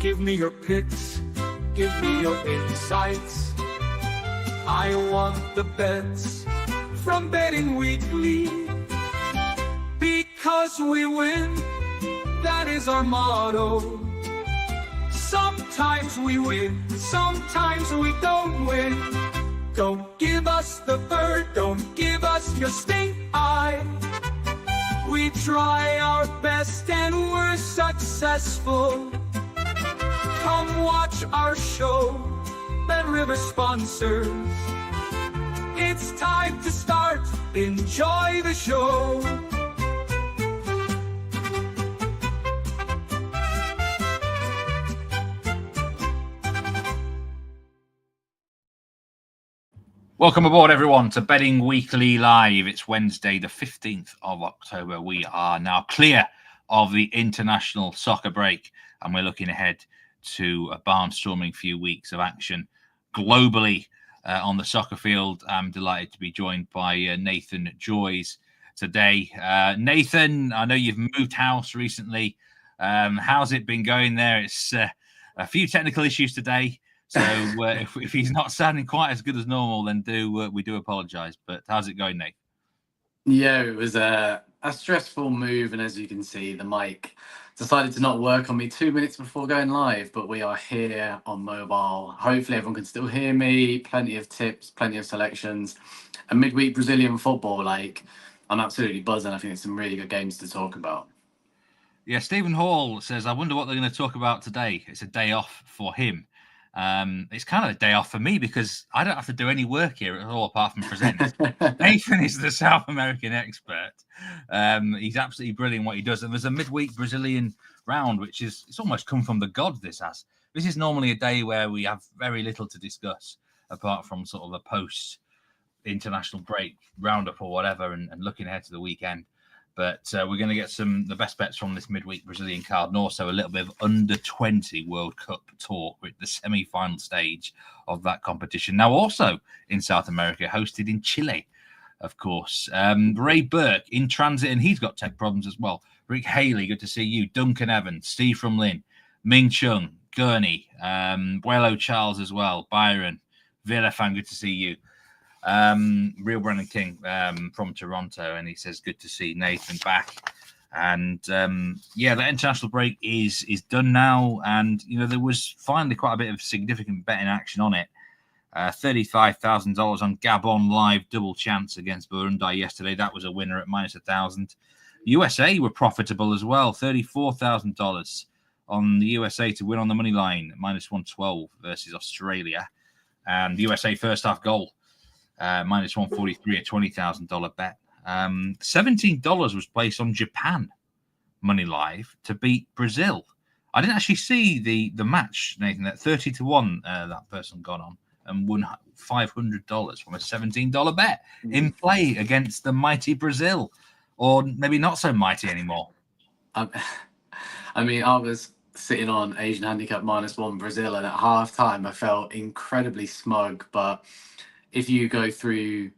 Give me your picks, give me your insights. I want the bets from Betting Weekly. Because we win, that is our motto. Sometimes we win, sometimes we don't win. Don't give us the bird, don't give us your stink eye. We try our best and we're successful. Come watch our show, Bet River sponsors. It's time to start, enjoy the show. Welcome aboard, everyone, to Betting Weekly Live. It's Wednesday, the 15th of October. We are now clear of the international soccer break, and we're looking ahead to a barnstorming few weeks of action globally on the soccer field. I'm delighted to be joined by Nathan Joys today. Nathan, I know you've moved house recently. How's it been going there? It's a few technical issues today. So if he's not sounding quite as good as normal, then we do apologise. But how's it going, Nate? Yeah, it was a stressful move. And as you can see, the mic decided to not work on me 2 minutes before going live. But we are here on mobile. Hopefully everyone can still hear me. Plenty of tips, plenty of selections. And midweek Brazilian football, I'm absolutely buzzing. I think it's some really good games to talk about. Yeah, Stephen Hall says, I wonder what they're going to talk about today. It's a day off for him. It's kind of a day off for me because I don't have to do any work here at all apart from present. Nathan is the South American expert. He's absolutely brilliant what he does. And there's a midweek Brazilian round, which it's almost come from the gods. This is normally a day where we have very little to discuss apart from sort of a post international break roundup or whatever and looking ahead to the weekend. But we're going to get the best bets from this midweek Brazilian card and also a little bit of under-20 World Cup talk with the semi-final stage of that competition. Now also in South America, hosted in Chile, of course. Ray Burke in transit, and he's got tech problems as well. Rick Haley, good to see you. Duncan Evans, Steve from Lynn, Ming Chung, Gurney, Buelo Charles as well. Byron, Villafan, good to see you. Real Brennan King from Toronto, and he says good to see Nathan back. And the international break is done now, and there was finally quite a bit of significant betting action on it. $35,000 on Gabon live double chance against Burundi yesterday. That was a winner at -1,000. USA were profitable as well. $34,000 on the USA to win on the money line, -112 versus Australia, and the USA first half goal. -143, a $20,000 bet. $17 was placed on Japan money live to beat Brazil. I didn't actually see the match, Nathan. At 30-1, that person got on and won $500 from a $17 bet in play against the mighty Brazil, or maybe not so mighty anymore. I was sitting on Asian handicap -1 Brazil, and at halftime I felt incredibly smug, but if you go through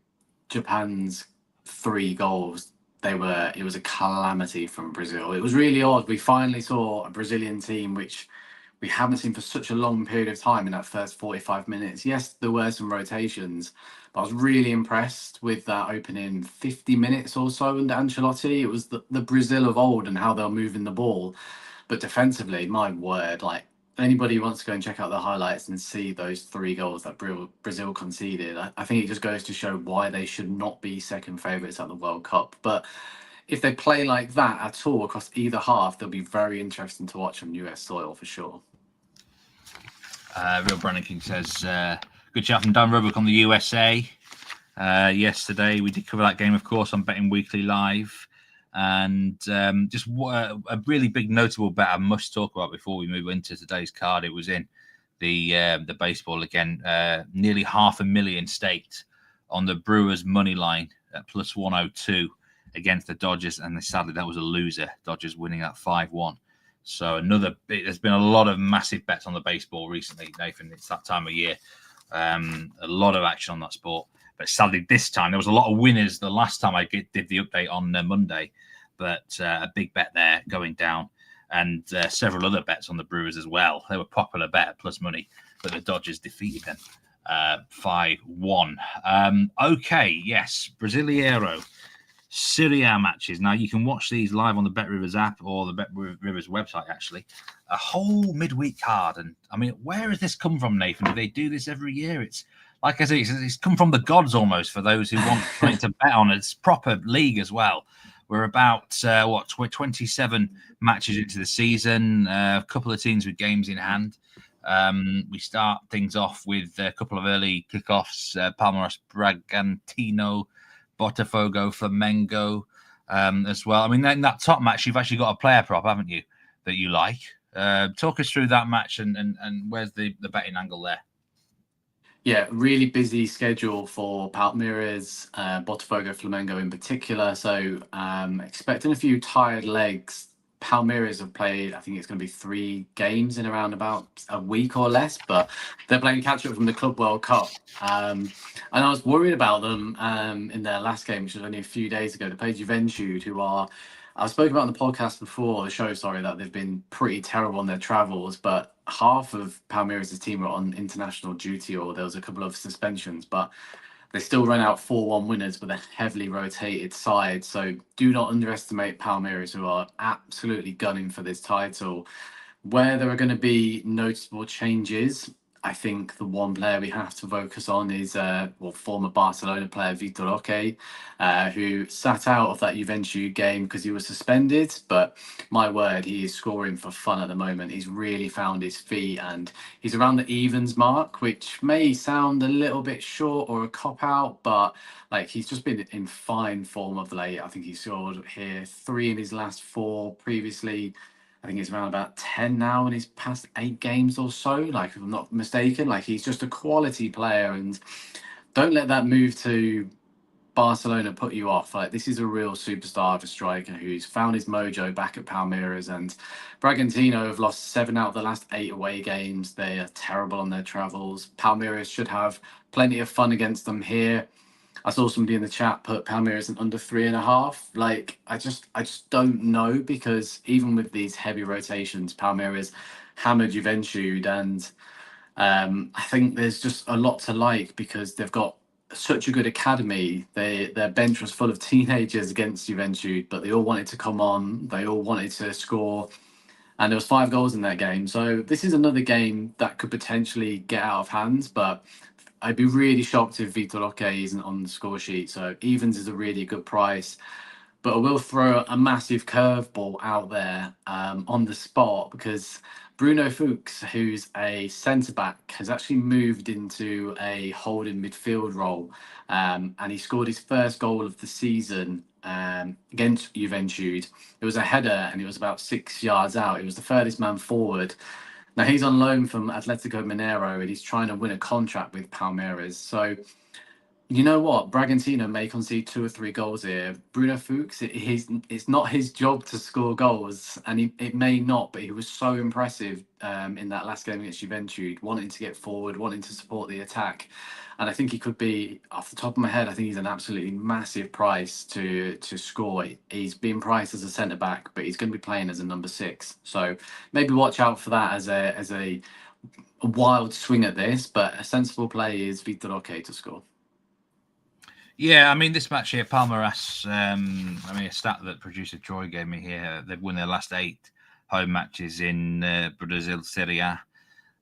Japan's 3 goals, it was a calamity from Brazil. It was really odd. We finally saw a Brazilian team which we haven't seen for such a long period of time in that first 45 minutes. Yes, there were some rotations, but I was really impressed with that opening 50 minutes or so under Ancelotti. It was the Brazil of old and how they're moving the ball. But defensively, my word, anybody who wants to go and check out the highlights and see those 3 goals that Brazil conceded, I think it just goes to show why they should not be second favourites at the World Cup. But if they play like that at all across either half, they'll be very interesting to watch on US soil for sure. Real Brennan King says, good chat from Dan Roebuck on the USA. Yesterday, we did cover that game, of course, on Betting Weekly Live. And just a really big notable bet I must talk about before we move into today's card. It was in the baseball again. Nearly $500,000 staked on the Brewers money line at +102 against the Dodgers, and sadly that was a loser. Dodgers winning at 5-1. So there's been a lot of massive bets on the baseball recently, Nathan. It's that time of year. A lot of action on that sport. But sadly, this time, there was a lot of winners the last time I did the update on Monday. But a big bet there going down. and several other bets on the Brewers as well. They were popular bet at plus money, but the Dodgers defeated them 5-1. Okay, yes, Brasileiro Serie A matches. Now you can watch these live on the Bet Rivers app or the Bet Rivers website. Actually, a whole midweek card, and I mean, where has this come from, Nathan? Do they do this every year? It's like I say, it's come from the gods almost for those who want something to bet on. It's proper league as well. We're about 27 matches into the season. A couple of teams with games in hand. We start things off with a couple of early kickoffs. Palmeiras, Bragantino, Botafogo, Flamengo as well. I mean, in that top match, you've actually got a player prop, haven't you, that you like? Talk us through that match and where's the betting angle there? Yeah, really busy schedule for Palmeiras, Botafogo, Flamengo in particular. So expecting a few tired legs. Palmeiras have played, I think it's going to be 3 games in around about a week or less, but they're playing catch-up from the Club World Cup. And I was worried about them in their last game, which was only a few days ago. They played Juventude, who are, I spoke about on the podcast before, the show, sorry, that they've been pretty terrible on their travels, but half of Palmeiras' team were on international duty, or there was a couple of suspensions, but they still ran out 4-1 winners with a heavily rotated side. So do not underestimate Palmeiras, who are absolutely gunning for this title. Where there are going to be noticeable changes, I think the one player we have to focus on is former Barcelona player Vitoria, who sat out of that Juventude game because he was suspended. But my word, he is scoring for fun at the moment. He's really found his feet, and he's around the evens mark, which may sound a little bit short or a cop out, but like he's just been in fine form of late. I think he scored here 3 in his last 4 previously. I think it's around about 10 now in his past 8 games or so, like if I'm not mistaken. Like he's just a quality player, and don't let that move to Barcelona put you off. Like this is a real superstar of a striker who's found his mojo back at Palmeiras, and Bragantino have lost 7 out of the last 8 away games. They are terrible on their travels. Palmeiras should have plenty of fun against them here. I saw somebody in the chat put Palmeiras in under 3.5. Like I just don't know, because even with these heavy rotations, Palmeiras hammered Juventude, and I think there's just a lot to like because they've got such a good academy. Their bench was full of teenagers against Juventude, but they all wanted to come on. They all wanted to score, and there was 5 goals in that game. So this is another game that could potentially get out of hand, but I'd be really shocked if Vitoria isn't on the score sheet. So evens is a really good price. But I will throw a massive curveball out there on the spot, because Bruno Fuchs, who's a centre-back, has actually moved into a holding midfield role. And he scored his first goal of the season against Juventude. It was a header, and it was about 6 yards out. It was the furthest man forward. Now, he's on loan from Atletico Mineiro, and he's trying to win a contract with Palmeiras. So, you know what? Bragantino may concede 2 or 3 goals here. Bruno Fuchs, it's not his job to score goals, and it may not, but he was so impressive in that last game against Juventude, wanting to get forward, wanting to support the attack. And I think he could be, off the top of my head, I think he's an absolutely massive price to score. He's been priced as a centre-back, but he's going to be playing as a number 6. So maybe watch out for that as a wild swing at this, but a sensible play is Vitoria to score. Yeah, I mean, this match here, Palmeiras, a stat that producer Troy gave me here, they've won their last 8 home matches in Brazil Serie A,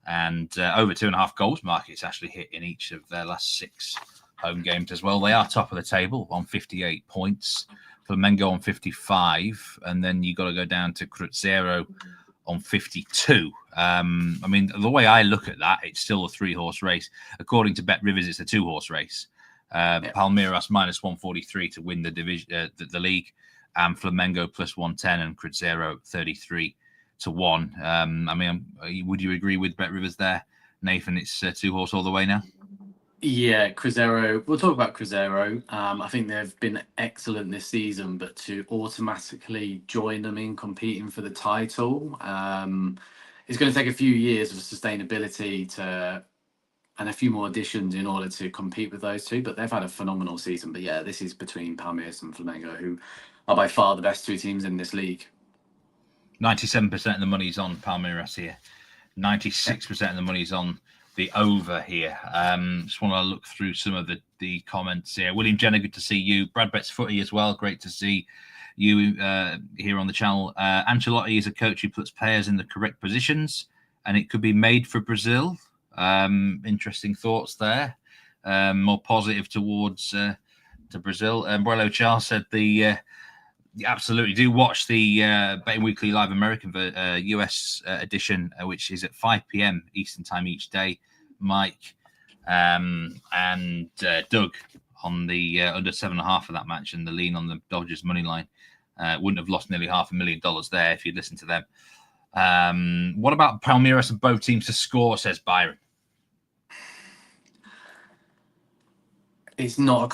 and over 2.5 goals markets actually hit in each of their last 6 home games as well. They are top of the table on 58 points, Flamengo on 55, and then you got to go down to Cruzeiro on 52. I mean, the way I look at that, it's still a 3-horse race. According to Bet Rivers, it's a 2-horse race. Palmeiras minus 143 to win the division, the league, and Flamengo plus 110, and Cruzeiro 33 to 1. I mean, would you agree with Bet Rivers there, Nathan? It's 2-horse all the way now. Yeah, Cruzeiro. We'll talk about Cruzeiro. I think they've been excellent this season, but to automatically join them in competing for the title, it's going to take a few years of sustainability and a few more additions in order to compete with those two. But they've had a phenomenal season. But yeah, this is between Palmeiras and Flamengo, who are by far the best 2 teams in this league. 97% of the money's on Palmeiras here. 96% of the money's on the over here. Just want to look through some of the comments here. William Jenner, good to see you. Brad Betts Footy as well. Great to see you here on the channel. Ancelotti is a coach who puts players in the correct positions, and it could be made for Brazil. Interesting thoughts there. More positive towards to Brazil. Brello Charles said absolutely do watch the Betting Weekly Live American US edition, which is at 5 p.m. Eastern time each day. Mike and Doug on the under 7.5 of that match, and the lean on the Dodgers money line. Wouldn't have lost nearly $500,000 there if you'd listened to them. What about Palmeiras and both teams to score, says Byron? It's not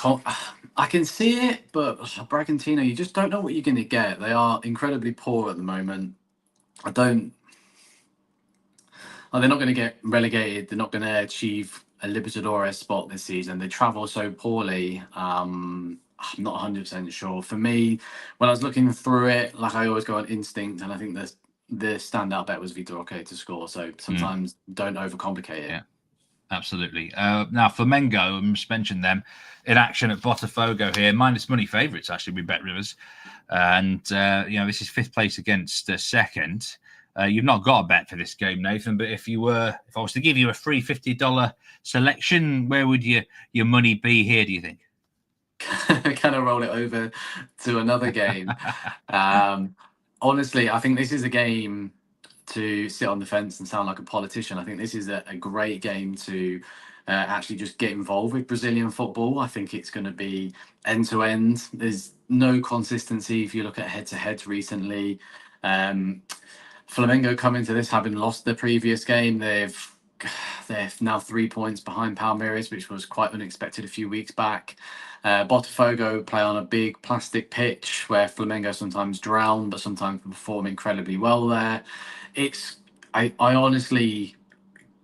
I can see it, but Bragantino, you just don't know what you're going to get. They are incredibly poor at the moment. They're not going to get relegated. They're not going to achieve a Libertadores spot this season. They travel so poorly. I'm not 100% sure. For me, when I was looking through it, like I always go on instinct, and I think the standout bet was Vitoria to score. So sometimes don't overcomplicate it. Yeah. Absolutely. Now, Flamengo, I just mentioned them in action at Botafogo here. Minus money favourites, actually, we bet Rivers. And, this is 5th place against 2nd. You've not got a bet for this game, Nathan, but if I was to give you a free $50 selection, where would your money be here, do you think? Can I roll it over to another game? Honestly, I think this is a game to sit on the fence and sound like a politician. I think this is a great game to actually just get involved with Brazilian football. I think it's going to be end to end. There's no consistency if you look at head-to-heads recently. Flamengo come into this having lost the previous game. They're now 3 points behind Palmeiras, which was quite unexpected a few weeks back. Botafogo play on a big plastic pitch where Flamengo sometimes drown, but sometimes perform incredibly well there. I honestly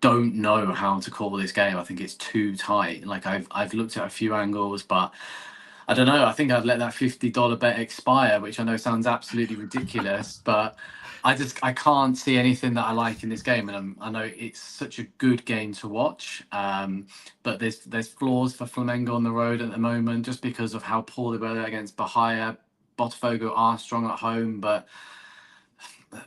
don't know how to call this game. I think it's too tight. Like I've looked at a few angles, but I don't know. I think I'd let that $50 bet expire, which I know sounds absolutely ridiculous, but I can't see anything that I like in this game, and I know it's such a good game to watch. But there's flaws for Flamengo on the road at the moment, just because of how poor they were against Bahia. Botafogo are strong at home, but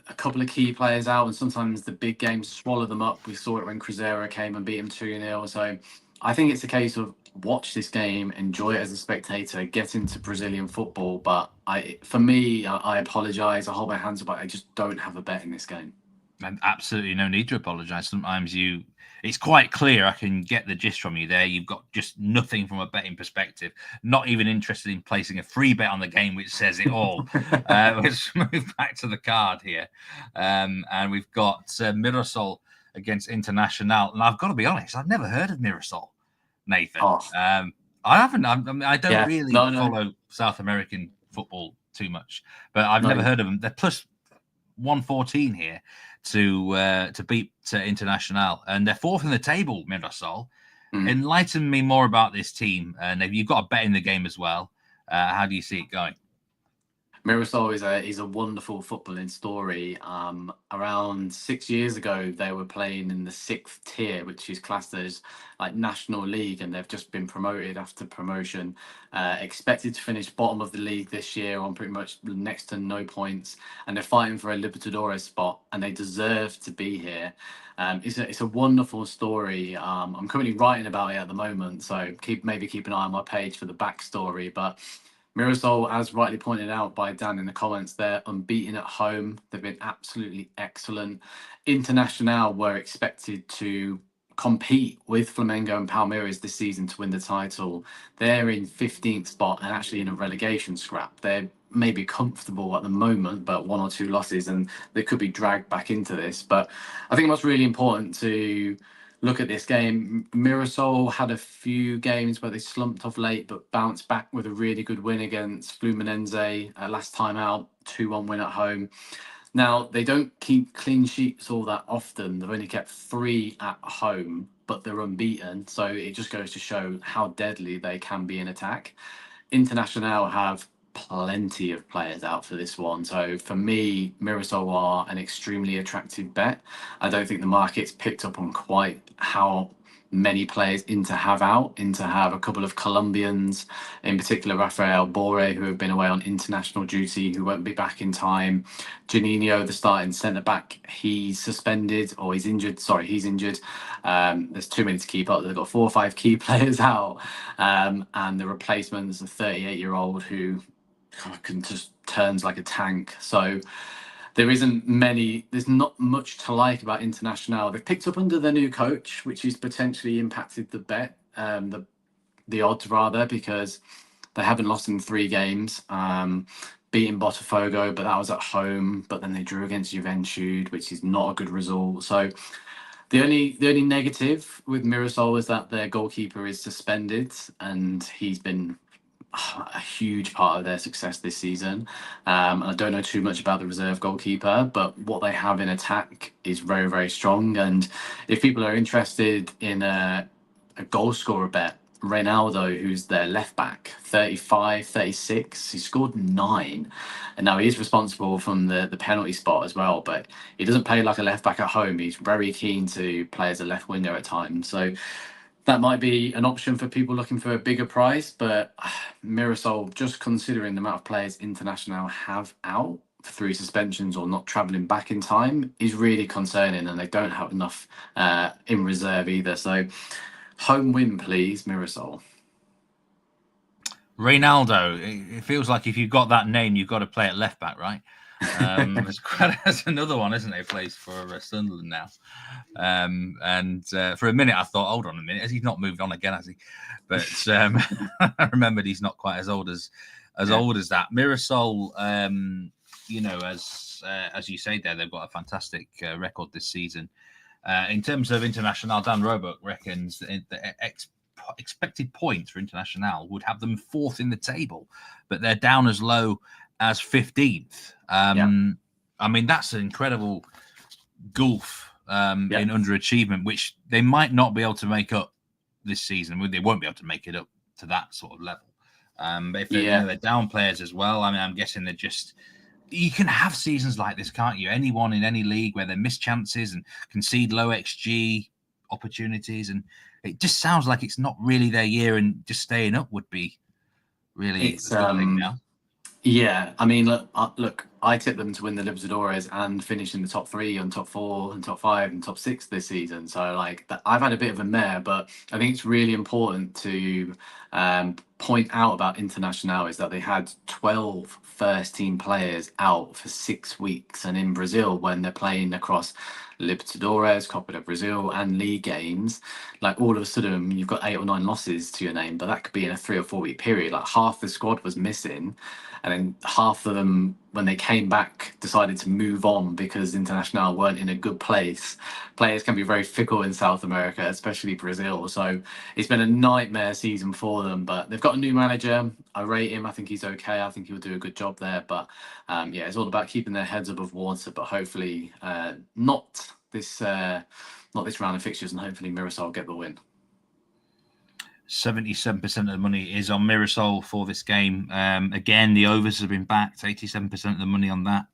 a couple of key players out, and sometimes the big games swallow them up. We saw it when Cruzeiro came and beat them 2-0. So I think it's a case of watch this game, enjoy it as a spectator, get into Brazilian football. But I apologise. I hold my hands up. I just don't have a bet in this game. And absolutely no need to apologise. Sometimes it's quite clear. I can get the gist from you there. You've got just nothing from a betting perspective. Not even interested in placing a free bet on the game, which says it all. Let's move back to the card here. And we've got Mirassol against Internacional. And I've got to be honest, I've never heard of Mirassol, Nathan. I haven't. I don't really follow South American football too much, but I've never heard of them. They're plus 114 here to beat Internacional, and they're 4th in the table. Mirassol. Enlighten me more about this team, and you've got a bet in the game as well. How do you see it going? Mirassol is a wonderful footballing story. Around 6 years ago, they were playing in the 6th tier, which is classed as like National League, and they've just been promoted after promotion. Expected to finish bottom of the league this year on pretty much next to no points, and they're fighting for a Libertadores spot, and they deserve to be here. It's a wonderful story. I'm currently writing about it at the moment, so keep an eye on my page for the backstory. But Mirassol, as rightly pointed out by Dan in the comments, they're unbeaten at home. They've been absolutely excellent. Internacional were expected to compete with Flamengo and Palmeiras this season to win the title. They're in 15th spot and actually in a relegation scrap. They're maybe comfortable at the moment, but 1 or 2 losses and they could be dragged back into this. But I think what's really important to look at this game, Mirassol had a few games where they slumped off late but bounced back with a really good win against Fluminense last time out, 2-1 win at home. Now, they don't keep clean sheets all that often. They've only kept 3 at home, but they're unbeaten. So it just goes to show how deadly they can be in attack. Internacional have plenty of players out for this one. So for me, Mirassol are an extremely attractive bet. I don't think the market's picked up on quite how many players Inter have out. Inter have a couple of Colombians, in particular Rafael Borre, who have been away on international duty, who won't be back in time. Janino, the starting centre-back, he's suspended, or he's injured. Sorry, he's injured. There's too many to keep up. They've got 4 or 5 key players out. And the replacement is a 38-year-old who can just turns like a tank. So there's not much to like about Internacional. They've picked up under their new coach, which has potentially impacted the bet, the odds rather, because they haven't lost in 3 games, beating Botafogo, but that was at home, but then they drew against Juventude, which is not a good result. So the only negative with Mirassol is that their goalkeeper is suspended, and he's been a huge part of their success this season. I don't know too much about the reserve goalkeeper, but what they have in attack is very, very strong. And if people are interested in a goal scorer bet, Reynaldo, who's their left back, 35, 36, he scored 9. And now he's responsible from the penalty spot as well, but he doesn't play like a left back at home. He's very keen to play as a left winger at times. So that might be an option for people looking for a bigger price, but Mirassol, just considering the amount of players Internacional have out through suspensions or not travelling back in time, is really concerning, and they don't have enough in reserve either. So home win, please, Mirassol. Reynaldo, it feels like if you've got that name, you've got to play at left back, right? There's another one, isn't it? He plays for Sunderland now. And for a minute, I thought, hold on a minute, has he not moved on again, has he? But I remembered he's not quite as old as that. Mirassol, as you say there, they've got a fantastic record this season. In terms of Internacional, Dan Roebuck reckons that the expected points for Internacional would have them 4th in the table, but they're down as low as 15th. I mean, that's an incredible gulf in underachievement, which they might not be able to make up this season. They won't be able to make it up to that sort of level. But if they're down players as well, I mean, I'm guessing they're just... You can have seasons like this, can't you? Anyone in any league where they miss chances and concede low XG opportunities, and it just sounds like it's not really their year, and just staying up would be really the thing now. Yeah, I mean, look, I tipped them to win the Libertadores and finish in the top 3 and top 4 and top 5 and top 6 this season. So, I've had a bit of a mare, but I think it's really important to point out about Internacional is that they had 12 first-team players out for 6 weeks. And in Brazil, when they're playing across Libertadores, Copa do Brazil, and league games, all of a sudden you've got 8 or 9 losses to your name, but that could be in a 3 or 4 week period. Half the squad was missing, and then half of them, when they came back, decided to move on because Internacional weren't in a good place. Players can be very fickle in South America, especially Brazil. So it's been a nightmare season for them, but they've got a new manager. I rate him. I think he's okay. I think he'll do a good job there. But it's all about keeping their heads above water, but hopefully not this round of fixtures, and hopefully Mirassol get the win. 77% of the money is on Mirassol for this game. Again, the overs have been backed, 87% of the money on that.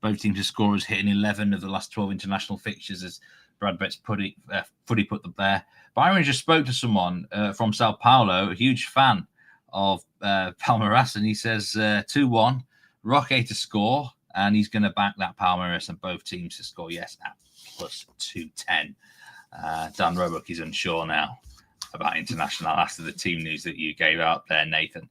Both teams have scorers hitting 11 of the last 12 international fixtures, as Brad Betts footy put them there. Byron just spoke to someone from Sao Paolo, a huge fan of Palmeiras, and he says 2-1, Roque to score, and he's going to back that Palmeiras and both teams to score, yes, at plus 210. Dan Roebuck is unsure now about Internacional after the team news that you gave out there, Nathan.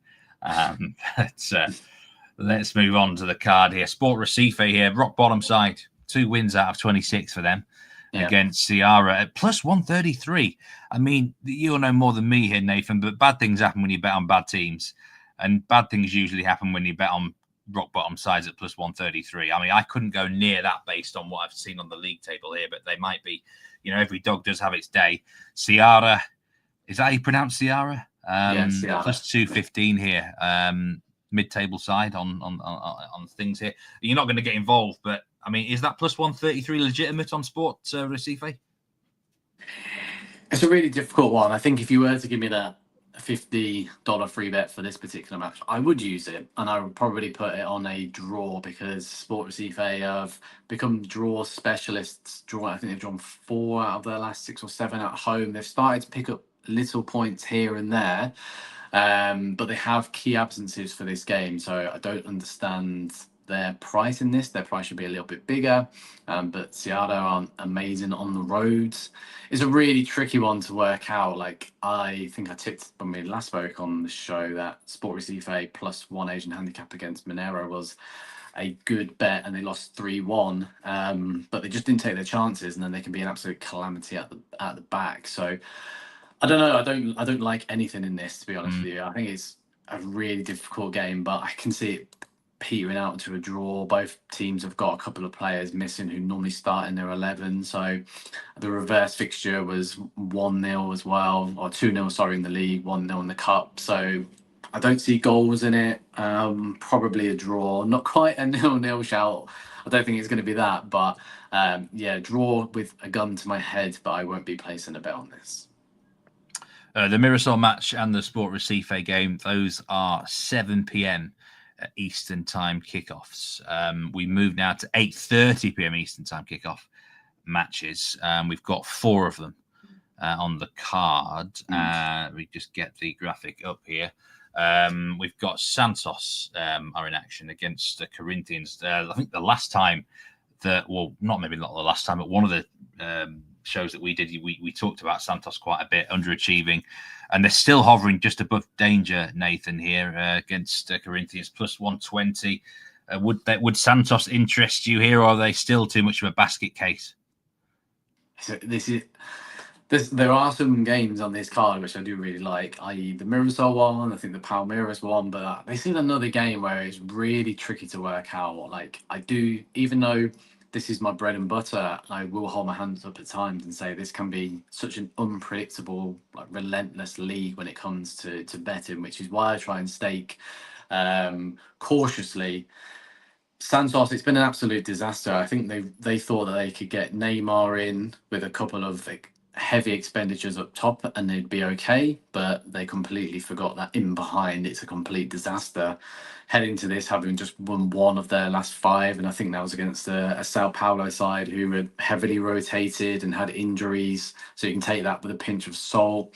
Let's move on to the card here. Sport Recife here, rock bottom side. 2 wins out of 26 for them against Ceara at plus 133. I mean, you'll know more than me here, Nathan, but bad things happen when you bet on bad teams. And bad things usually happen when you bet on rock bottom sides at plus 133. I mean, I couldn't go near that based on what I've seen on the league table here, but they might be, every dog does have its day. Ceara, is that how you pronounce Ceara? Ceara. Plus 215 here. Mid-table side on things here. You're not going to get involved, but I mean, is that plus 133 legitimate on Sport Recife? It's a really difficult one. I think if you were to give me that a $50 free bet for this particular match, I would use it, and I would probably put it on a draw because Sport Recife have become draw specialists. I think they've drawn 4 out of their last 6 or 7 at home. They've started to pick up little points here and there, but they have key absences for this game, so I don't understand their price in this. Their price should be a little bit bigger, but Ceara aren't amazing on the roads. It's a really tricky one to work out. Like, I think I tipped when we last spoke on the show that Sport Recife +1 Asian handicap against Mineiro was a good bet, and they lost 3-1. But they just didn't take their chances, and then they can be an absolute calamity at the back. So I don't know. I don't like anything in this, to be honest with you. I think it's a really difficult game, but I can see it petering out to a draw. Both teams have got a couple of players missing who normally start in their 11. So the reverse fixture was 1-0 as well, or 2-0, sorry, in the league, 1-0 in the cup. So I don't see goals in it. Probably a draw. Not quite a 0-0 shout. I don't think it's going to be that. But yeah, draw with a gun to my head, but I won't be placing a bet on this. The Mirassol match and the Sport Recife game, those are 7 p.m. Eastern Time kickoffs. We move now to 8:30 p.m. Eastern Time kickoff matches. We've got 4 of them on the card. We just get the graphic up here. We've got Santos are in action against the Corinthians. I think the last time not the last time, but one of the shows that we did, we talked about Santos quite a bit, underachieving, and they're still hovering just above danger, Nathan, here against Corinthians +120. Would Santos interest you here, or are they still too much of a basket case? So there are some games on this card which I do really like, i.e. the Mirassol one, I think the Palmeiras one, but this is another game where it's really tricky to work out. Like, even though this is my bread and butter, I will hold my hands up at times and say this can be such an unpredictable, like, relentless league when it comes to betting, which is why I try and stake cautiously. Santos, it's been an absolute disaster. I think they thought that they could get Neymar in with a couple of heavy expenditures up top and they'd be okay, but they completely forgot that in behind it's a complete disaster. Heading to this, having just won 1 of their last 5, and I think that was against a Sao Paolo side who were heavily rotated and had injuries, so you can take that with a pinch of salt.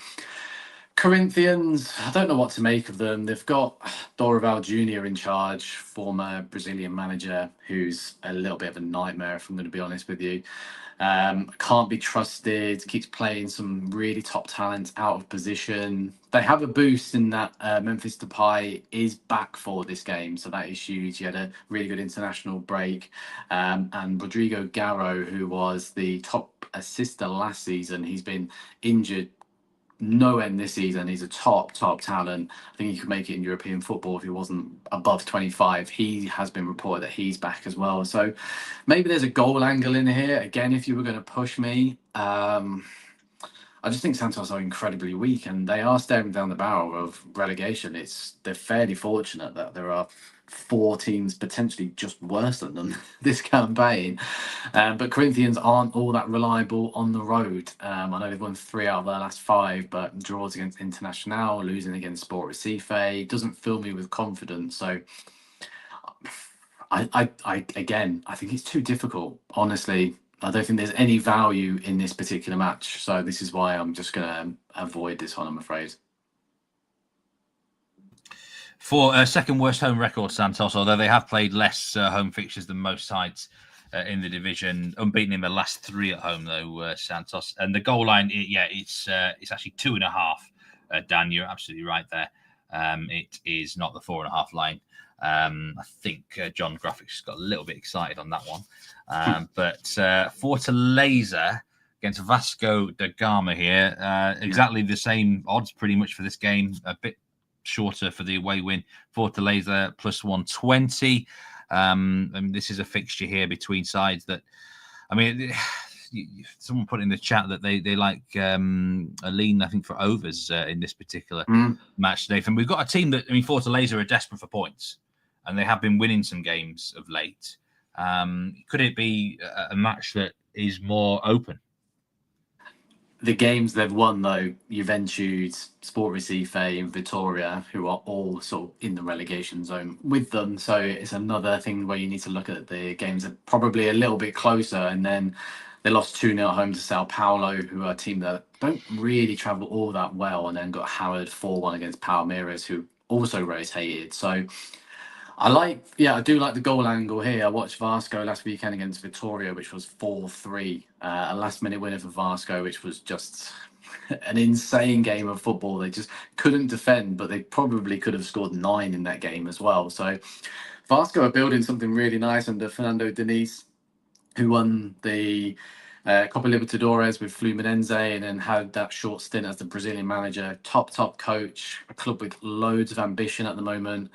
Corinthians, I don't know what to make of them. They've got Dorival Jr. in charge, former Brazilian manager, who's a little bit of a nightmare, if I'm going to be honest with you. Can't be trusted, keeps playing some really top talent out of position. They have a boost in that Memphis Depay is back for this game, so that is huge. He had a really good international break. And Rodrigo Garro, who was the top assister last season, he's been injured no end this season. He's a top talent. I think he could make it in European football if he wasn't above 25. He has been reported that he's back as well. So maybe there's a goal angle in here. Again, if you were going to push me, I just think Santos are incredibly weak and they are staring down the barrel of relegation. They're fairly fortunate that there are 4 teams potentially just worse than them this campaign. But Corinthians aren't all that reliable on the road. I know they've won 3 out of their last 5, but draws against Internacional, losing against Sport Recife doesn't fill me with confidence. So I think it's too difficult. Honestly, I don't think there's any value in this particular match. So this is why I'm just going to avoid this one, I'm afraid. For second worst home record, Santos, although they have played less home fixtures than most sides in the division, unbeaten in the last 3 at home, though, Santos. And the goal line, it's actually 2.5. Dan, you're absolutely right there. It is not the 4.5 line. I think John Graphics got a little bit excited on that one. But Fortaleza against Vasco da Gama here, exactly the same odds pretty much for this game, a bit shorter for the away win. Fortaleza +120. And this is a fixture here between sides that, I mean, someone put in the chat that they like a lean, I think, for overs in this particular match, Nathan. We've got a team that, I mean, Fortaleza are desperate for points and they have been winning some games of late. Could it be a match that is more open? the games they've won, though, Juventude, Sport Recife, and Vitoria, who are all sort of in the relegation zone with them. So it's another thing where you need to look at the games that are probably a little bit closer. And then they lost 2-0 at home to Sao Paolo, who are a team that don't really travel all that well, and then got hammered 4-1 against Palmeiras, who also rotated. So I do like the goal angle here. I watched Vasco last weekend against Vitoria, which was 4-3, a last-minute winner for Vasco, which was just an insane game of football. They just couldn't defend, but they probably could have scored 9 in that game as well. So Vasco are building something really nice under Fernando Diniz, who won the Copa Libertadores with Fluminense and then had that short stint as the Brazilian manager. Top coach, a club with loads of ambition at the moment.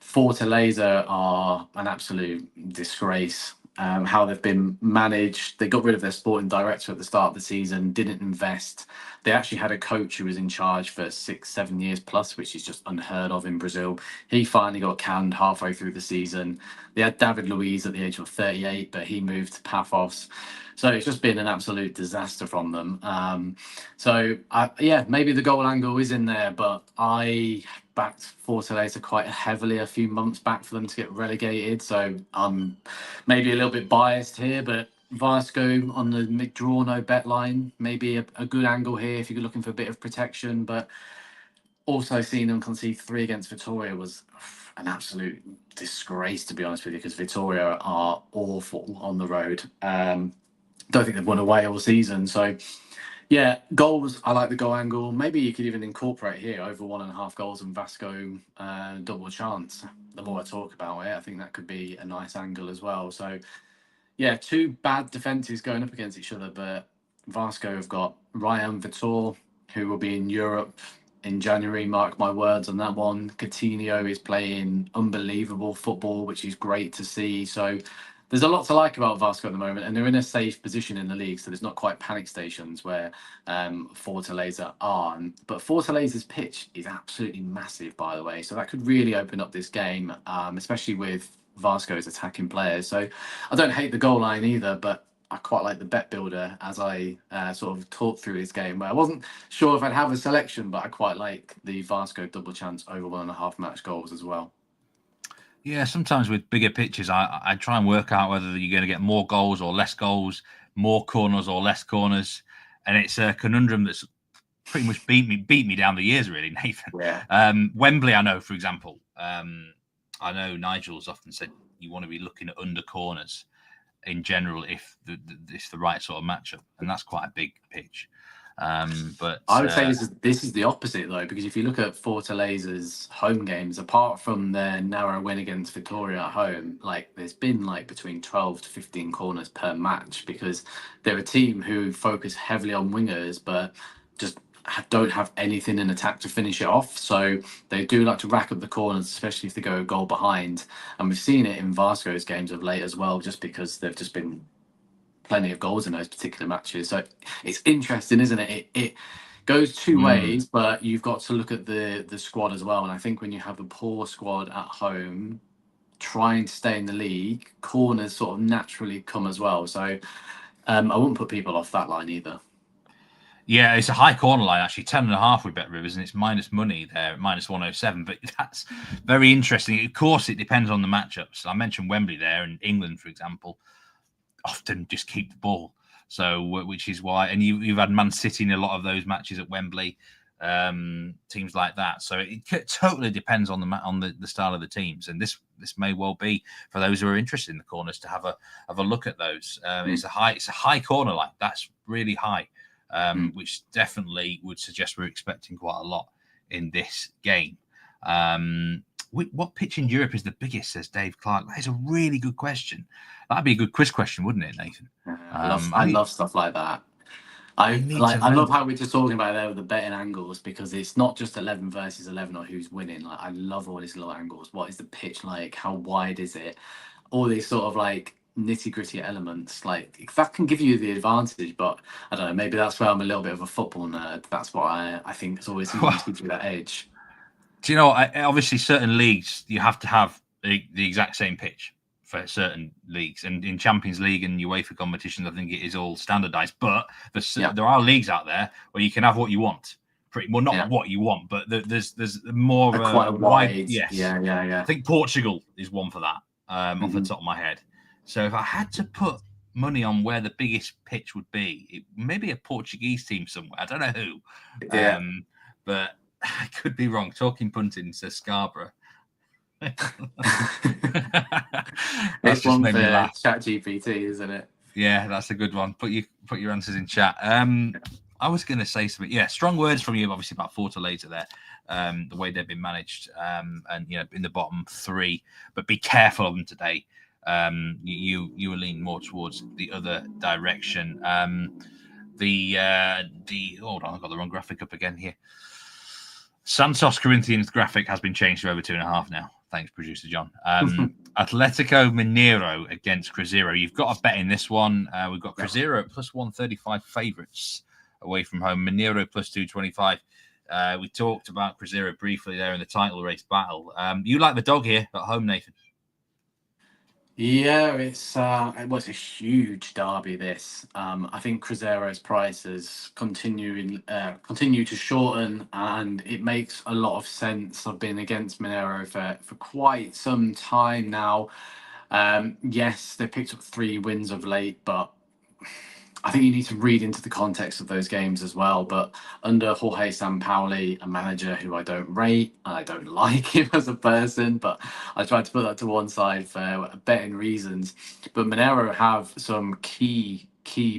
Fortaleza are an absolute disgrace. How they've been managed. They got rid of their sporting director at the start of the season, didn't invest. They actually had a coach who was in charge for 6-7 years plus, which is just unheard of in Brazil. He finally got canned halfway through the season. They had David Luiz at the age of 38, but he moved to Paphos. So it's just been an absolute disaster from them. Maybe the goal angle is in there, but I backed Fortaleza quite heavily a few months back for them to get relegated. So I'm maybe a little bit biased here, but Vasco on the draw no bet line, maybe a good angle here if you're looking for a bit of protection. But also seeing them concede 3 against Vitoria was an absolute disgrace, to be honest with you, because Vitoria are awful on the road. Don't think they've won away all season. So, yeah, goals. I like the goal angle. Maybe you could even incorporate here over 1.5 goals and Vasco double chance. The more I talk about it, I think that could be a nice angle as well. So, yeah, 2 bad defences going up against each other, but Vasco have got Ryan Vitor, who will be in Europe in January. Mark my words on that one. Coutinho is playing unbelievable football, which is great to see. So there's a lot to like about Vasco at the moment, and they're in a safe position in the league, so there's not quite panic stations where Fortaleza are. But Fortaleza's pitch is absolutely massive, by the way, so that could really open up this game, especially with Vasco's attacking players. So I don't hate the goal line either, but I quite like the bet builder as I sort of talked through this game, where I wasn't sure if I'd have a selection, but I quite like the Vasco double chance over 1.5 match goals as well. Yeah, sometimes with bigger pitches, I try and work out whether you're going to get more goals or less goals, more corners or less corners, and it's a conundrum that's pretty much beat me down the years, really, Nathan. Yeah. Wembley, I know, for example, I know Nigel's often said you want to be looking at under corners in general if it's the right sort of matchup, and that's quite a big pitch. But I would say this is the opposite, though, because if you look at Fortaleza's home games, apart from their narrow win against Vitoria at home, like there's been like between 12 to 15 corners per match, because they're a team who focus heavily on wingers, but just don't have anything in attack to finish it off. So they do like to rack up the corners, especially if they go a goal behind. And we've seen it in Vasco's games of late as well, just because they've just been plenty of goals in those particular matches. So it's interesting, isn't it? It goes 2 ways, but you've got to look at the squad as well. And I think when you have a poor squad at home, trying to stay in the league, corners sort of naturally come as well. So I wouldn't put people off that line either. Yeah, it's a high corner line, actually, 10.5 with Bet Rivers, and it's minus money there, minus 107. But that's very interesting. Of course, it depends on the matchups. I mentioned Wembley there, and England, for example, often just keep the ball. So, which is why, and you've had Man City in a lot of those matches at Wembley, teams like that. So it totally depends on the style of the teams, and this may well be for those who are interested in the corners to have a look at those. It's a high corner line. That's really high. Which definitely would suggest we're expecting quite a lot in this game. What pitch in Europe is the biggest, says Dave Clark? That is a really good question. That'd be a good quiz question, wouldn't it, Nathan? I love stuff like that. I love how we're just talking about there with the betting angles, because it's not just 11 versus 11 or who's winning. Like, I love all these little angles. What is the pitch like? How wide is it? All these sort of like nitty-gritty elements, like that can give you the advantage. But I don't know, maybe that's where I'm a little bit of a football nerd. That's what I think it's always gives you that edge. Do you know, obviously certain leagues you have to have the exact same pitch for certain leagues, and in Champions League and UEFA competitions, I think it is all standardized. But there are leagues out there where you can have what you want. Pretty well, not what you want, but there's more of quite a wide. Yes, yeah. I think Portugal is one for that, off the top of my head. So if I had to put money on where the biggest pitch would be, maybe a Portuguese team somewhere. I don't know who, but I could be wrong. Talking punting says Scarborough. It's one for ChatGPT, isn't it? Yeah, that's a good one. Put your answers in chat. I was going to say something. Yeah, strong words from you, obviously, about Fortaleza there. The way they've been managed, and in the bottom three. But be careful of them today. You will lean more towards the other direction. Hold on, I've got the wrong graphic up again here. Santos Corinthians graphic has been changed to over 2.5 now. Thanks, producer John. Atletico Mineiro against Cruzeiro. You've got a bet in this one. We've got Cruzeiro at plus 135 favourites away from home. Mineiro plus 225. We talked about Cruzeiro briefly there in the title race battle. You like the dog here at home, Nathan? Yeah, it was a huge derby. This, I think Cruzeiro's prices continue to shorten, and it makes a lot of sense. I've been against Mineiro for quite some time now. Yes, they picked up 3 wins of late, but I think you need to read into the context of those games as well. But under Jorge Sampaoli, a manager who I don't rate, and I don't like him as a person, but I tried to put that to one side for betting reasons. But Mineiro have some key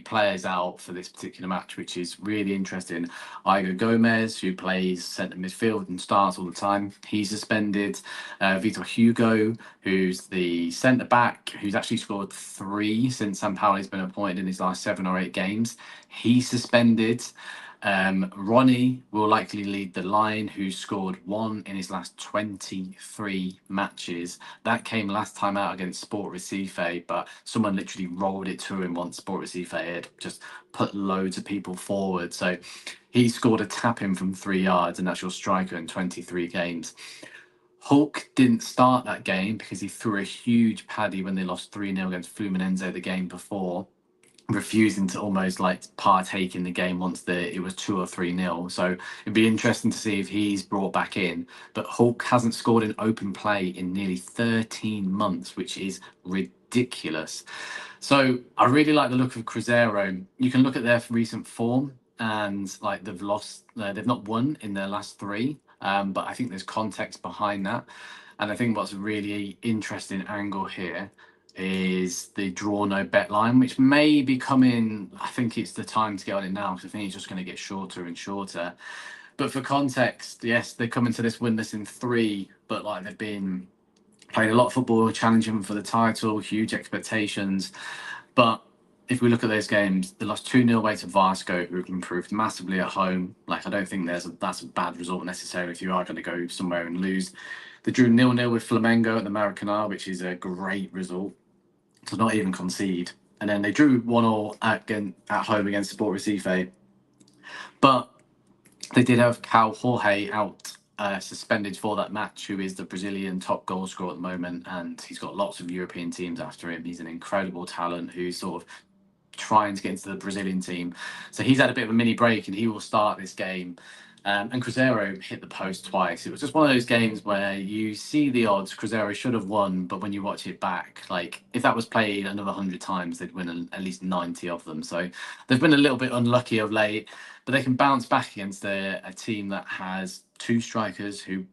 players out for this particular match, which is really interesting. Igor Gomez, who plays centre midfield and starts all the time, he's suspended. Vitor Hugo, who's the centre back, who's actually scored 3 since Sampaoli's been appointed in his last 7 or 8 games, he's suspended. Ronnie will likely lead the line, who scored 1 in his last 23 matches. That came last time out against Sport Recife, but someone literally rolled it to him once Sport Recife had just put loads of people forward. So he scored a tap-in from 3 yards, and that's your striker in 23 games. Hulk didn't start that game because he threw a huge paddy when they lost 3-0 against Fluminense the game before, refusing to almost partake in the game once it was 2 or 3-0. So it'd be interesting to see if he's brought back in. But Hulk hasn't scored in open play in nearly 13 months, which is ridiculous. So I really like the look of Cruzeiro. You can look at their recent form, and they've not won in their last 3. But I think there's context behind that. And I think what's a really interesting angle here is the draw no bet line, which may be coming. I think it's the time to get on it now, because I think it's just going to get shorter and shorter. But for context, yes, they're coming to this winless in 3, but they've been playing a lot of football, challenging for the title, huge expectations. But if we look at those games, they lost 2-0 away to Vasco, who have improved massively at home. I don't think that's a bad result necessarily if you are going to go somewhere and lose. They drew 0-0 with Flamengo at the Maracanã, which is a great result to not even concede. And then they drew 1-1 at home against Sport Recife. But they did have Cal Jorge out, suspended for that match, who is the Brazilian top goal scorer at the moment, and he's got lots of European teams after him. He's an incredible talent who's sort of trying to get into the Brazilian team. So he's had a bit of a mini break, and he will start this game. And Cruzeiro hit the post twice. It was just one of those games where you see the odds, Cruzeiro should have won, but when you watch it back, if that was played another 100 times, they'd win at least 90 of them. So they've been a little bit unlucky of late, but they can bounce back against a team that has 2 strikers who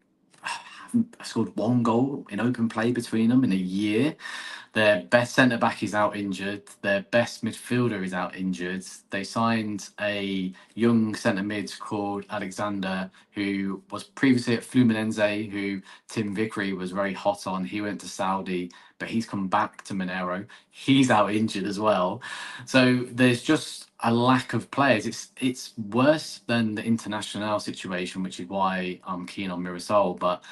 haven't scored 1 goal in open play between them in a year. Their best centre-back is out injured. Their best midfielder is out injured. They signed a young centre-mid called Alexander, who was previously at Fluminense, who Tim Vickery was very hot on. He went to Saudi, but he's come back to Mineiro. He's out injured as well. So there's just a lack of players. It's worse than the Internacional situation, which is why I'm keen on Mirassol. But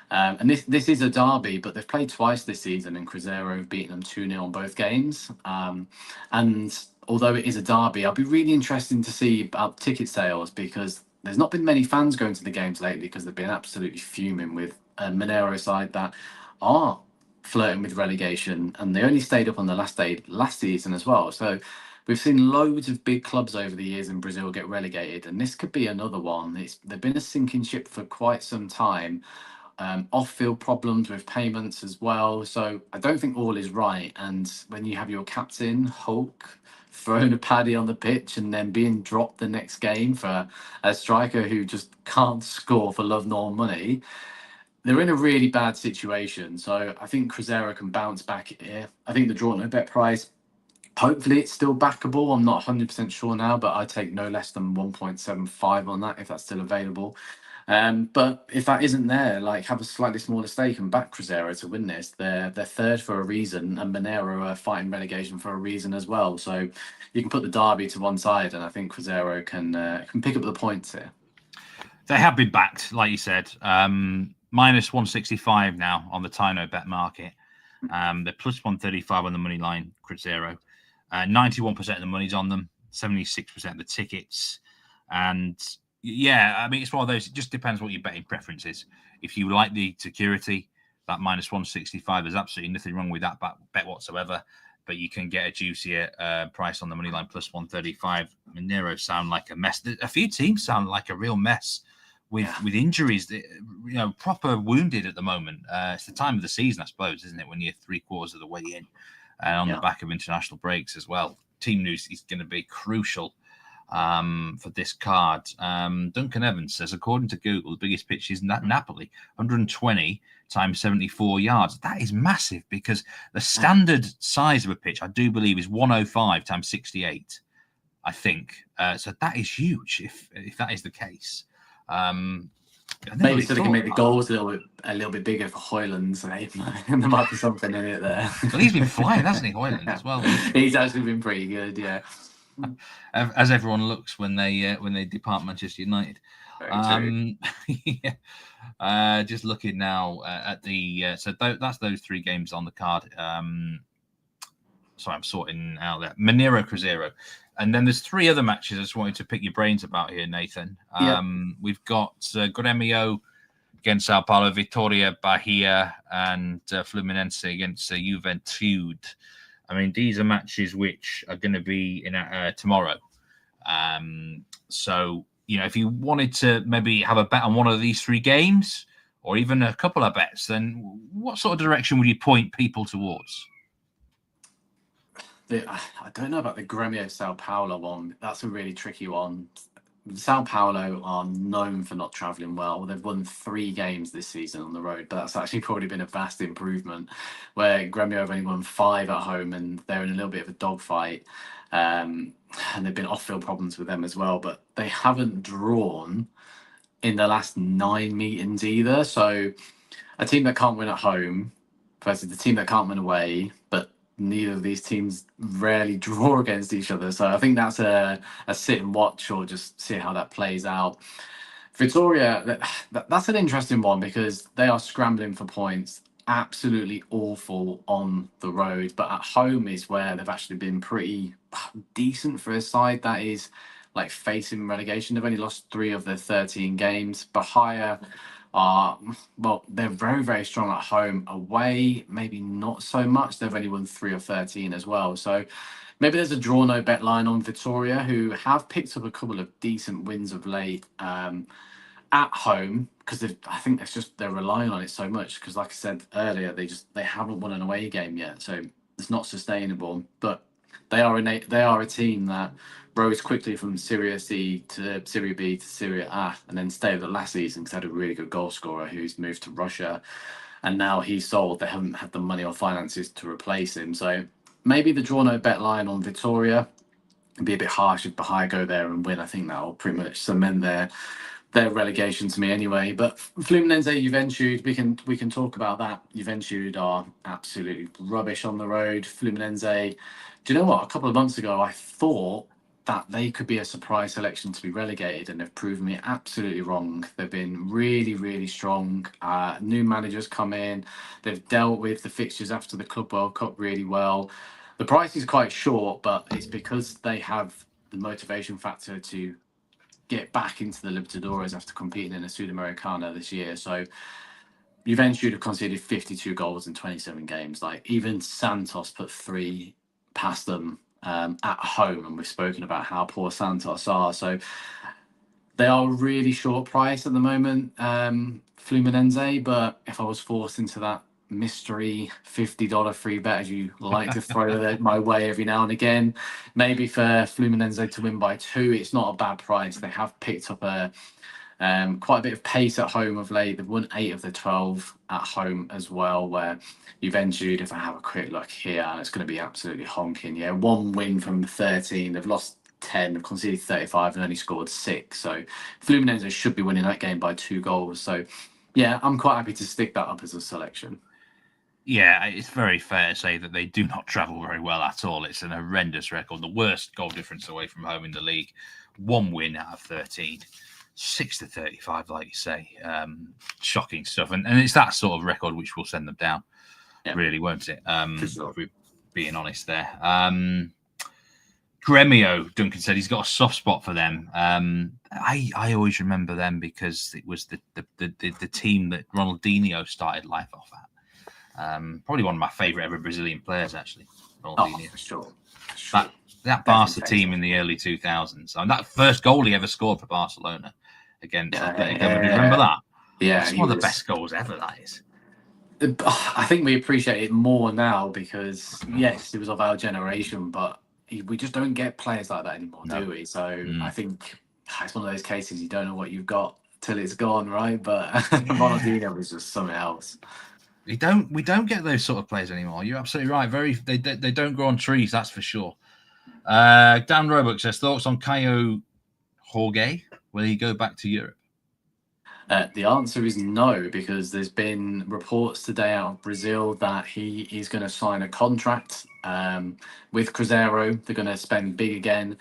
and this is a derby, but they've played twice this season, and Cruzeiro have beaten them 2-0 on both games. And although it is a derby, I'll be really interested to see about ticket sales, because there's not been many fans going to the games lately, because they've been absolutely fuming with a Mineiro side that are flirting with relegation, and they only stayed up on the last day last season as well. So we've seen loads of big clubs over the years in Brazil get relegated, and this could be another one. They've been a sinking ship for quite some time. Off-field problems with payments as well. So I don't think all is right. And when you have your captain, Hulk, throwing a paddy on the pitch and then being dropped the next game for a striker who just can't score for love nor money, they're in a really bad situation. So I think Cruzeiro can bounce back here. I think the draw no bet price, hopefully it's still backable. I'm not 100% sure now, but I'd take no less than 1.75 on that if that's still available. But if that isn't there, like, have a slightly smaller stake and back Cruzeiro to win this. They're third for a reason, and Mineiro are fighting relegation for a reason as well. So you can put the derby to one side, and I think Cruzeiro can pick up the points here. They have been backed, like you said. Minus 165 now on the Tino bet market. They're plus 135 on the money line, Cruzeiro. 91% of the money's on them, 76% of the tickets. And yeah, I mean, it's one of those, it just depends what your betting preference is. If you like the security, that minus 165, there's absolutely nothing wrong with that bet whatsoever. But you can get a juicier price on the money line, plus 135. Mineiro sound like a mess. A few teams sound like a real mess with injuries, proper wounded at the moment. It's the time of the season, I suppose, isn't it? When you're 3/4 of the way in, on the back of international breaks as well. Team news is going to be crucial for this card. Duncan Evans says, according to Google, the biggest pitch is Napoli, 120 times 74 yards. That is massive, because the standard size of a pitch, I do believe, is 105 times 68, I think. So that is huge if that is the case. Maybe so they can make the goals a little bit bigger for Hoyland. So there might be something in it there. Well, he's been flying, hasn't he, Hoyland, as well? He's actually been pretty good, yeah. As everyone looks when they depart Manchester United. Just looking now at the that's those three games on the card. Sorry, I'm sorting out that Mineiro, Cruzeiro, and then there's three other matches I just wanted to pick your brains about here, Nathan. We've got Gremio against Sao Paolo, Vitoria, Bahia, and Fluminense against Juventude. I mean, these are matches which are going to be in tomorrow. So, if you wanted to maybe have a bet on one of these three games, or even a couple of bets, then what sort of direction would you point people towards? I don't know about the Gremio Sao Paulo one. That's a really tricky one. Sao Paulo are known for not travelling well. They've won 3 games this season on the road, but that's actually probably been a vast improvement, where Gremio have only won 5 at home, and they're in a little bit of a dogfight. And there've been off-field problems with them as well, but they haven't drawn in the last 9 meetings either. So a team that can't win at home versus the team that can't win away, but neither of these teams rarely draw against each other. So I think that's a sit and watch, or just see how that plays out. Vitoria, that's an interesting one, because they are scrambling for points. Absolutely awful on the road, but at home is where they've actually been pretty decent for a side that is like facing relegation. They've only lost 3 of their 13 games. Bahia they're very, very strong at home. Away, maybe not so much. They've only won 3 of 13 as well. So maybe there's a draw no bet line on Vitoria, who have picked up a couple of decent wins of late at home, because I think they're relying on it so much, because like I said earlier, they haven't won an away game yet, so it's not sustainable. But they are a team that rose quickly from Serie C to Serie B to Serie A, and then stayed the last season because they had a really good goal scorer who's moved to Russia, and now he's sold. They haven't had the money or finances to replace him. So maybe the draw no bet line on Vitoria would be a bit harsh if Bahia go there and win. I think that will pretty much cement their relegation to me anyway. But Fluminense, Juventude, we can talk about that. Juventude are absolutely rubbish on the road. Fluminense, do you know what? A couple of months ago, I thought that they could be a surprise selection to be relegated, and they've proven me absolutely wrong. They've been really, really strong. New managers come in. They've dealt with the fixtures after the Club World Cup really well. The price is quite short, but it's because they have the motivation factor to get back into the Libertadores after competing in a Sudamericana this year. So Juventude have conceded 52 goals in 27 games. Like, even Santos put 3 past them at home, and we've spoken about how poor Santos are. So they are really short price at the moment, Fluminense. But if I was forced into that mystery $50 free bet, as you like to throw it my way every now and again, maybe for Fluminense to win by 2, it's not a bad price. They have picked up quite a bit of pace at home of late. They've won 8 of the 12 at home as well, where Juventude, if I have a quick look here, it's going to be absolutely honking. Yeah, 1 win from 13. They've lost 10, they've conceded 35 and only scored 6. So Fluminense should be winning that game by 2 goals. So yeah, I'm quite happy to stick that up as a selection. Yeah, it's very fair to say that they do not travel very well at all. It's an horrendous record. The worst goal difference away from home in the league. 1 win out of 13. 6-35, like you say. Shocking stuff. And it's that sort of record which will send them down, really, won't it? If we're being honest there. Gremio, Duncan said he's got a soft spot for them. I always remember them because it was the team that Ronaldinho started life off at. Probably one of my favourite ever Brazilian players, actually. Ronaldinho. For sure. That Barca team in the early 2000s. And that first goal he ever scored for Barcelona against Atletico. Do you remember that? Yeah. It's one of the best goals ever, that is. I think we appreciate it more now because, yes, it was of our generation, but we just don't get players like that anymore, do we? So I think it's one of those cases you don't know what you've got till it's gone, right? But Ronaldinho was just something else. We don't get those sort of players anymore. You're absolutely right. They don't grow on trees, that's for sure. Dan Roebuck says, thoughts on Caio Jorge? Will he go back to Europe? The answer is no, because there's been reports today out of Brazil that he is going to sign a contract with Cruzeiro. They're going to spend big again.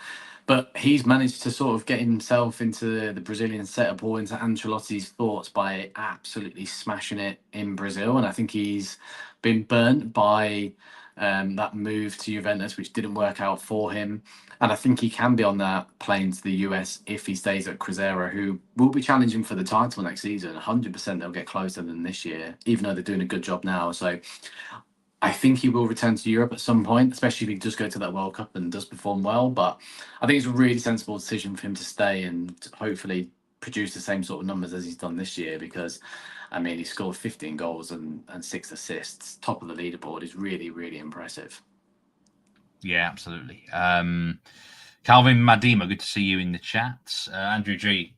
But he's managed to sort of get himself into the Brazilian setup or into Ancelotti's thoughts by absolutely smashing it in Brazil. And I think he's been burnt by that move to Juventus, which didn't work out for him. And I think he can be on that plane to the US if he stays at Cruzeiro, who will be challenging for the title next season. 100% they'll get closer than this year, even though they're doing a good job now. So I think he will return to Europe at some point, especially if he does go to that World Cup and does perform well. But I think it's a really sensible decision for him to stay and hopefully produce the same sort of numbers as he's done this year, because I mean, he scored 15 goals and 6 assists. Top of the leaderboard is really, really impressive. Yeah, absolutely. Calvin Madima, good to see you in the chat. Andrew G,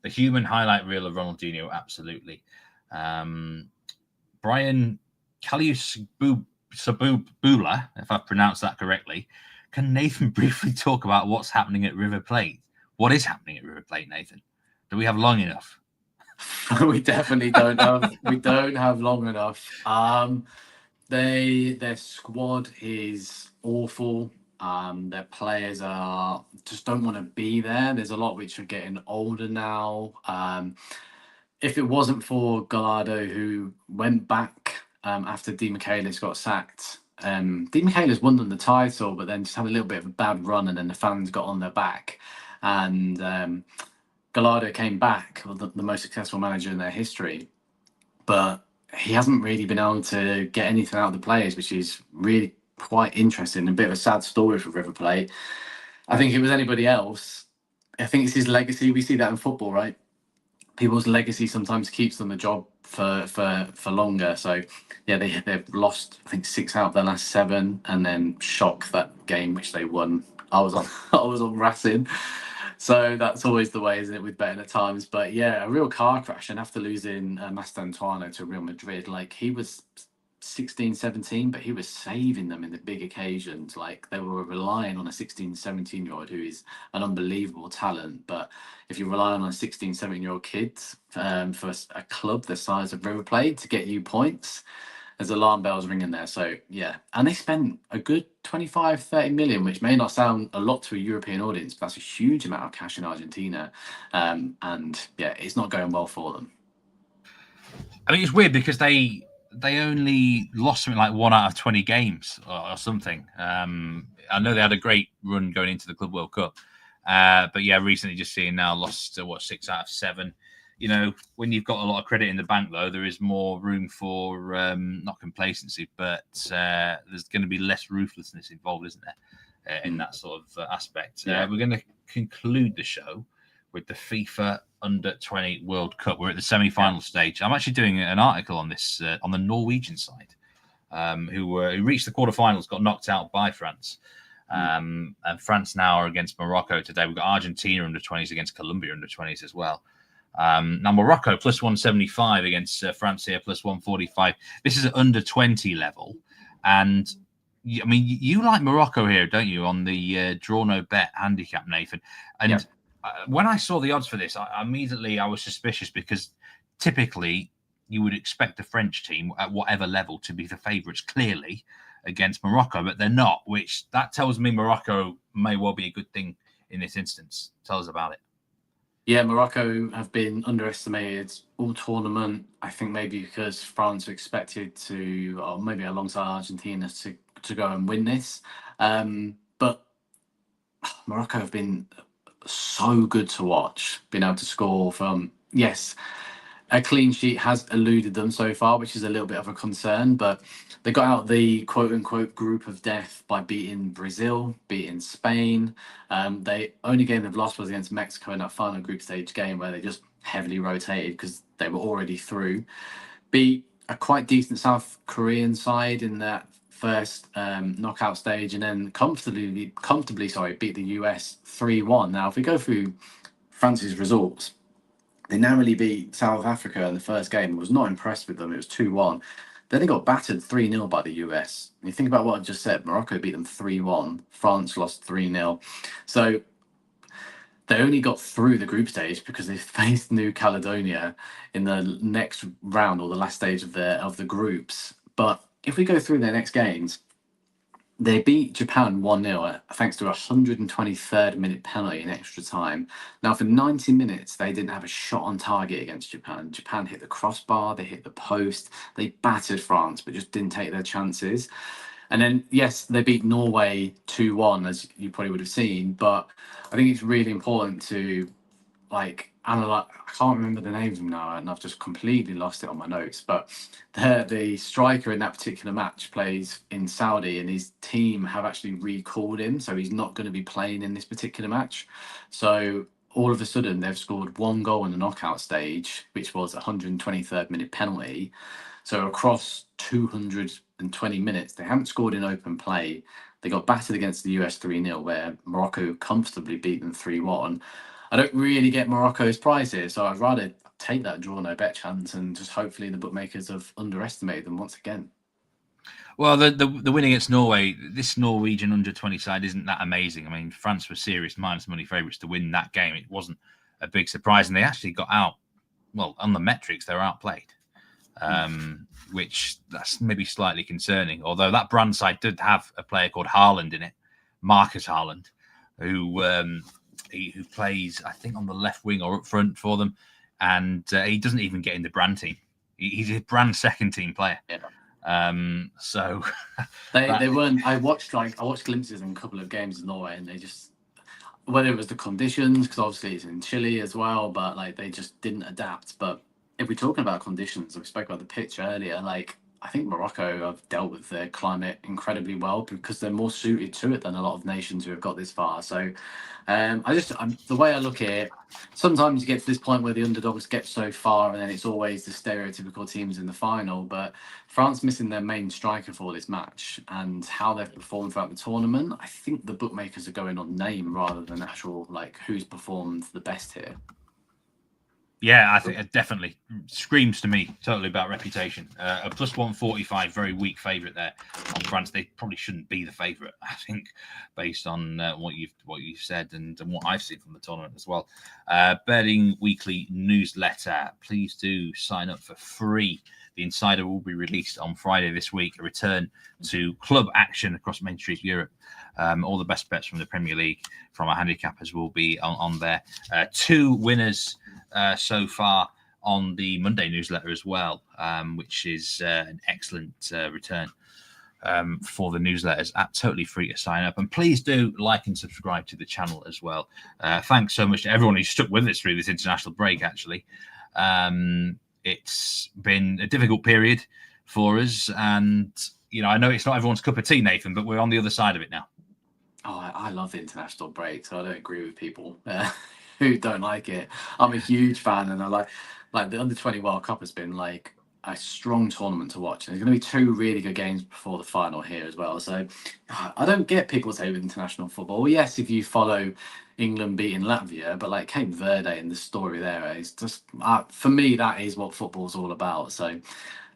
the human highlight reel of Ronaldinho, absolutely. Brian Kaliusabula, if I've pronounced that correctly, can Nathan briefly talk about what's happening at River Plate? What is happening at River Plate, Nathan? Do we have long enough? We definitely don't have. We don't have long enough. Their squad is awful. Their players just don't want to be there. There's a lot which are getting older now. If it wasn't for Gallardo, who went back after Di Michaelis got sacked, Di Michaelis won them the title, but then just had a little bit of a bad run, and then the fans got on their back, and Gallardo came back, the most successful manager in their history, but he hasn't really been able to get anything out of the players, which is really quite interesting. A bit of a sad story for River Plate. I think if it was anybody else, I think it's his legacy. We see that in football, right? People's legacy sometimes keeps them a job for longer. So yeah, they've lost, I think, 6 out of their last 7, and then shock that game which they won. I was on Racing. So that's always the way, isn't it, with betting at times? But yeah, a real car crash. And after losing Mastantuono to Real Madrid, like, he was 16, 17, but he was saving them in the big occasions. Like, they were relying on a 16, 17-year-old who is an unbelievable talent. But if you're relying on a 16, 17-year-old kid for a club the size of River Plate to get you points, there's alarm bells ringing there. So yeah, and they spent a good 25, 30 million, which may not sound a lot to a European audience, but that's a huge amount of cash in Argentina. And yeah, it's not going well for them. I mean, it's weird because they only lost something like 1 out of 20 games or something. I know they had a great run going into the Club World Cup, but yeah, recently just seeing now lost 6 out of 7. when you've got a lot of credit in the bank, though, there is more room for not complacency, but there's going to be less ruthlessness involved, isn't there, in that sort of aspect. We're going to conclude the show with the FIFA Under-20 World Cup. We're at the semi-final stage. I'm actually doing an article on this on the Norwegian side, who reached the quarterfinals, got knocked out by France. And France now are against Morocco today. We've got Argentina under-20s against Colombia under-20s as well. Now Morocco plus 175 against France here, plus 145. This is at under-20 level. And I mean, you like Morocco here, don't you, on the draw no bet handicap, Nathan? And when I saw the odds for this, I was suspicious, because typically you would expect the French team at whatever level to be the favourites clearly against Morocco, but they're not, which that tells me Morocco may well be a good thing in this instance. Tell us about it. Yeah, Morocco have been underestimated all tournament. I think maybe because France are expected to, or maybe alongside Argentina, to go and win this. But Morocco have been so good to watch, being able to score from, yes, a clean sheet has eluded them so far, which is a little bit of a concern, but they got out the quote-unquote group of death by beating Brazil, beating Spain. The only game they've lost was against Mexico in that final group stage game, where they just heavily rotated because they were already through. Beat a quite decent South Korean side in that first knockout stage, and then comfortably beat the US 3-1. Now, if we go through France's results, they narrowly beat South Africa in the first game. I was not impressed with them. It was 2-1. Then they got battered 3-0 by the US. And you think about what I just said, Morocco beat them 3-1. France lost 3-0. So they only got through the group stage because they faced New Caledonia in the next round, or the last stage of the groups. But if we go through their next games, they beat Japan 1-0 thanks to a 123rd minute penalty in extra time. Now, for 90 minutes, they didn't have a shot on target against Japan. Japan hit the crossbar, they hit the post, they battered France, but just didn't take their chances. And then, yes, they beat Norway 2-1, as you probably would have seen, but I think it's really important to, analyze. I can't remember the names of them now, and I've just completely lost it on my notes. But the striker in that particular match plays in Saudi, and his team have actually recalled him, so he's not going to be playing in this particular match. So all of a sudden, they've scored one goal in the knockout stage, which was a 123rd minute penalty. So across 220 minutes, they haven't scored in open play. They got battered against the US 3-0, where Morocco comfortably beat them 3-1. I don't really get Morocco's prize here, so I'd rather take that draw no bet chance, and just hopefully the bookmakers have underestimated them once again. Well, the win against Norway, this Norwegian under-20 side isn't that amazing. I mean, France were serious minus money favourites to win that game. It wasn't a big surprise, and they actually got out. Well, on the metrics, they were outplayed, which that's maybe slightly concerning. Although that brand side did have a player called Haaland in it, Marcus Haaland, who plays, I think, on the left wing or up front for them, and he doesn't even get in the brand team. He's a brand second team player. Yeah. So they weren't. I watched glimpses in a couple of games in Norway, and they just, whether it was the conditions, because obviously it's in Chile as well, but they just didn't adapt. But if we're talking about conditions, we spoke about the pitch earlier. I think Morocco have dealt with their climate incredibly well, because they're more suited to it than a lot of nations who have got this far. So the way I look at it, sometimes you get to this point where the underdogs get so far, and then it's always the stereotypical teams in the final. But France missing their main striker for this match, and how they've performed throughout the tournament, I think the bookmakers are going on name rather than actual who's performed the best here. Yeah, I think it definitely screams to me totally about reputation. A plus 145, very weak favourite there on France. They probably shouldn't be the favourite, I think, based on what you've said and what I've seen from the tournament as well. Betting Weekly newsletter. Please do sign up for free. The Insider will be released on Friday this week. A return to club action across Main Street Europe. All the best bets from the Premier League from our handicappers will be on there. 2 winners so far on the Monday newsletter as well, which is an excellent return for the newsletters. Totally free to sign up. And please do like and subscribe to the channel as well. Thanks so much to everyone who stuck with us through this international break, actually. It's been a difficult period for us, and I know it's not everyone's cup of tea, Nathan, but we're on the other side of it now. Oh, I love the international break, so I don't agree with people who don't like it. I'm a huge fan, and I like the Under-20 World Cup has been like a strong tournament to watch. And there's going to be 2 really good games before the final here as well. So I don't get people say with international football. Well, yes, if you follow England beating Latvia, but like Cape Verde and the story there is just for me that is what football's all about. So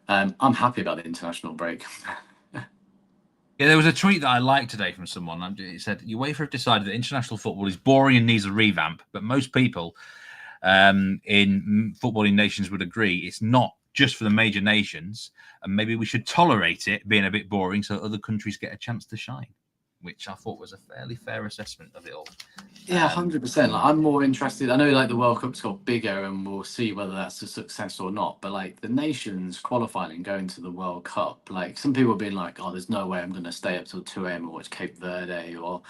I'm happy about the international break. Yeah, there was a tweet that I liked today from someone. It said, UEFA have decided that international football is boring and needs a revamp, but most people in footballing nations would agree it's not just for the major nations, and maybe we should tolerate it being a bit boring so other countries get a chance to shine, which I thought was a fairly fair assessment of it all. Yeah, 100%. Like, I'm more interested. I know like the World Cup's got bigger and we'll see whether that's a success or not. But like the nations qualifying and going to the World Cup, like some people have been like, oh, there's no way I'm going to stay up till 2 a.m. and watch Cape Verde or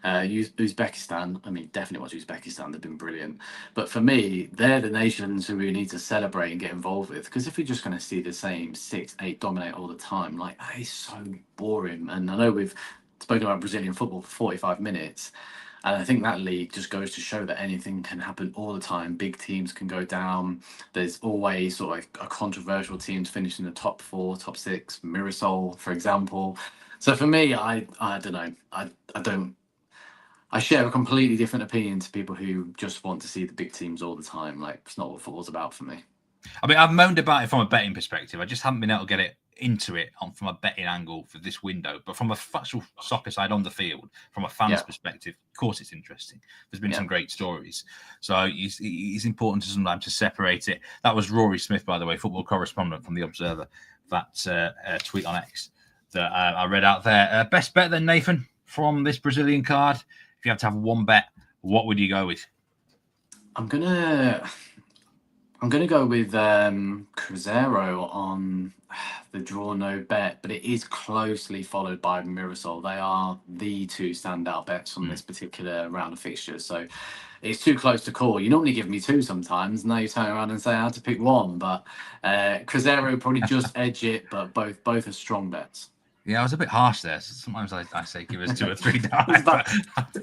Uzbekistan. I mean, definitely watch Uzbekistan. They've been brilliant. But for me, they're the nations who we need to celebrate and get involved with. Because if you're just going to see the same 6, 8 dominate all the time, like that is so boring. And I know we've spoken about Brazilian football for 45 minutes. And I think that league just goes to show that anything can happen all the time. Big teams can go down. There's always sort of like a controversial teams finishing the top 4, top 6. Mirassol, for example. So for me, I don't know. I share a completely different opinion to people who just want to see the big teams all the time. Like it's not what football's about for me. I mean, I've moaned about it from a betting perspective. I just haven't been able to get it into it from a betting angle for this window. But from a factual soccer side on the field, from a fan's perspective, of course it's interesting. There's been some great stories. So it's important to sometimes to separate it. That was Rory Smith, by the way, football correspondent from The Observer, that tweet on X that I read out there. Best bet then, Nathan, from this Brazilian card. If you have to have one bet, what would you go with? I'm gonna go with Cruzeiro on the draw no bet, but it is closely followed by Mirassol. They are the 2 standout bets on this particular round of fixtures. So it's too close to call. You normally give me 2 sometimes. Now you turn around and say I had to pick 1, but Cruzeiro probably just edge it, but both are strong bets. Yeah, I was a bit harsh there. Sometimes I say give us 2 or 3 down. It's about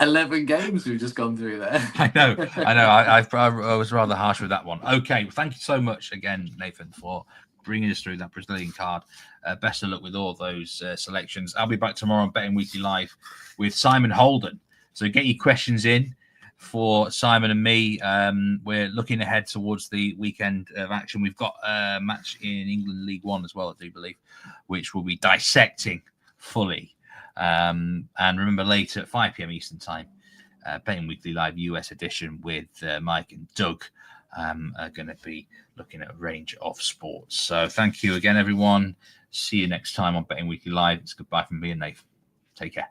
11 games we've just gone through there. I know. I was rather harsh with that one. Okay, well, thank you so much again, Nathan, for bringing us through that Brazilian card. Best of luck with all those selections. I'll be back tomorrow on Betting Weekly Live with Simon Holden. So get your questions in for Simon and me. We're looking ahead towards the weekend of action. We've got a match in England League One as well, I do believe, which we'll be dissecting fully. And remember, later at 5 p.m. Eastern Time, Betting Weekly Live US edition with Mike and Doug are going to be looking at a range of sports. So thank you again, everyone. See you next time on Betting Weekly Live. It's goodbye from me and Nathan. Take care.